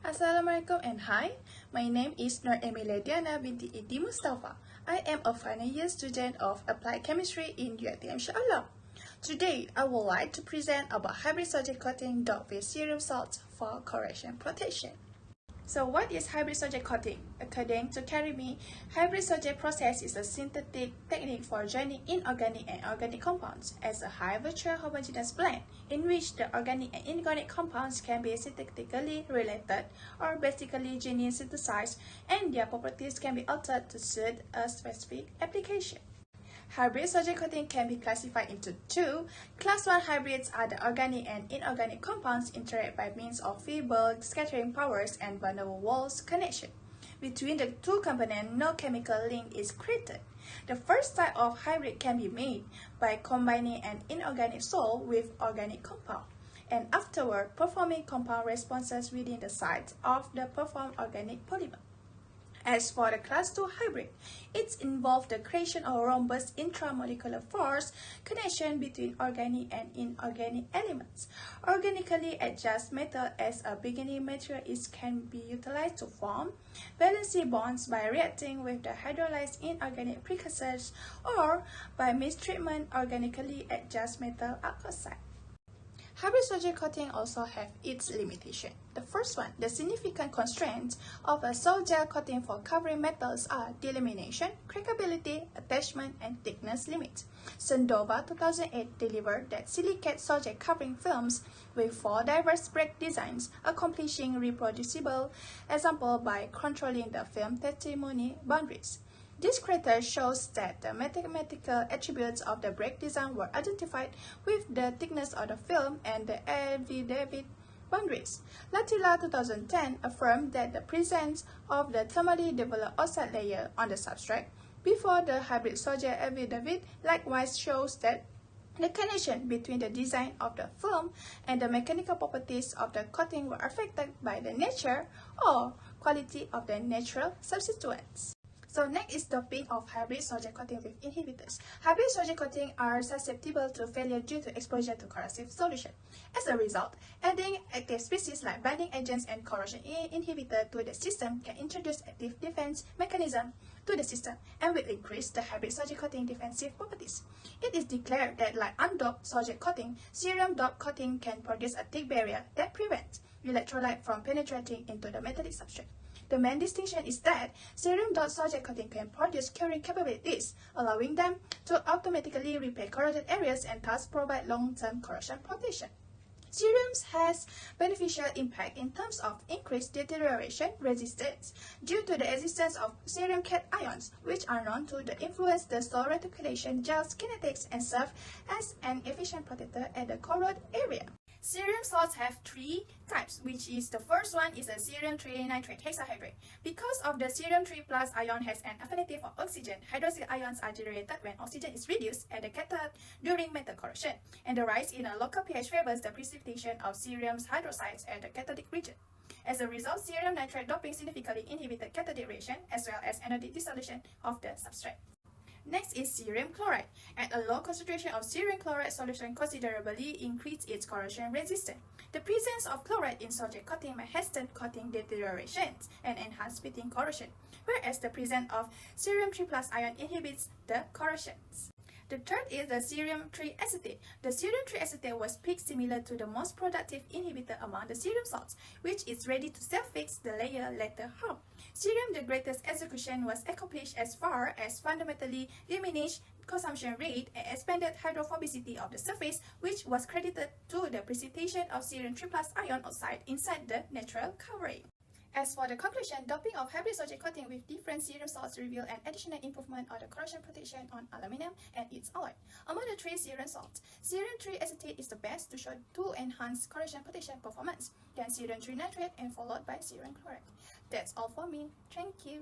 Assalamualaikum and hi, my name is Nur Emilia Diana binti Idi Mustafa. I am a final year student of Applied Chemistry in UiTM Shah. Today, I would like to present about hybrid solid coating dot with cerium salts for corrosion protection. So what is hybrid solid coating? According to Cerium, hybrid solid process is a synthetic technique for joining inorganic and organic compounds as a high virtual homogeneous blend in which the organic and inorganic compounds can be synthetically related or basically gene synthesized and their properties can be altered to suit a specific application. Hybrid solid coating can be classified into two. Class 1 hybrids are the organic and inorganic compounds interact by means of feeble scattering powers and van der Waals connection. Between the two components, no chemical link is created. The first type of hybrid can be made by combining an inorganic salt with organic compound, and afterward performing compound responses within the site of the performed organic polymer. As for the class 2 hybrid, it involves the creation of rhombus intramolecular force connection between organic and inorganic elements. Organically adjusted metal as a beginning material can be utilized to form valency bonds by reacting with the hydrolyzed inorganic precursors or by mistreatment organically adjusted metal oxide. Hybrid solid coating also have its limitation. The first one, the significant constraints of a sol gel coating for covering metals are delamination, crackability, attachment, and thickness limits. Sendova 2008 delivered that silicate sol gel covering films with 4 diverse break designs, accomplishing reproducible example by controlling the film testimony boundaries. This criteria shows that the mathematical attributes of the break design were identified with the thickness of the film and the affidavit boundaries. Latila 2010 affirmed that the presence of the thermally developed oxide layer on the substrate before the hybrid solid affidavit likewise shows that the connection between the design of the film and the mechanical properties of the coating were affected by the nature or quality of the natural substituents. So next is topic of hybrid solid coating with inhibitors. Hybrid solid coating are susceptible to failure due to exposure to corrosive solution. As a result, adding active species like binding agents and corrosion inhibitor to the system can introduce active defense mechanism to the system and will increase the hybrid solid coating defensive properties. It is declared that like undoped solid coating, cerium doped coating can produce a thick barrier that prevents electrolyte from penetrating into the metallic substrate. The main distinction is that cerium dot solid coating can produce curing capabilities, allowing them to automatically repair corroded areas and thus provide long-term corrosion protection. Cerium has beneficial impact in terms of increased deterioration resistance due to the existence of cerium cations, which are known to influence the sol reticulation gel's kinetics and serve as an efficient protector at the corroded area. Cerium salts have 3 types, which is the first one is a cerium trinitrate hexahydrate. Because of the cerium 3 plus ion has an affinity for oxygen, hydroxyl ions are generated when oxygen is reduced at the cathode during metal corrosion, and the rise in a local pH favors the precipitation of cerium's hydroxides at the cathodic region. As a result, cerium nitrate doping significantly inhibited cathodic reaction as well as anodic dissolution of the substrate. Next is cerium chloride. At a low concentration of cerium chloride solution considerably increase its corrosion resistance. The presence of chloride in solid coating may hasten coating deterioration and enhance pitting corrosion, whereas the presence of cerium 3 plus ion inhibits the corrosions. The third is the cerium 3 acetate. The cerium 3 acetate was picked similar to the most productive inhibitor among the cerium salts, which is ready to self-fix the layer later harm. Cerium, the greatest execution was accomplished as far as fundamentally diminished consumption rate and expanded hydrophobicity of the surface, which was credited to the precipitation of cerium 3 plus ion oxide inside the natural covering. As for the conclusion, doping of hybrid solid coating with different cerium salts reveal an additional improvement of the corrosion protection on aluminum and its alloy. Among the 3 cerium salts, cerium 3 acetate is the best to show to enhance corrosion protection performance, then cerium 3 nitrate and followed by cerium chloride. That's all for me. Thank you.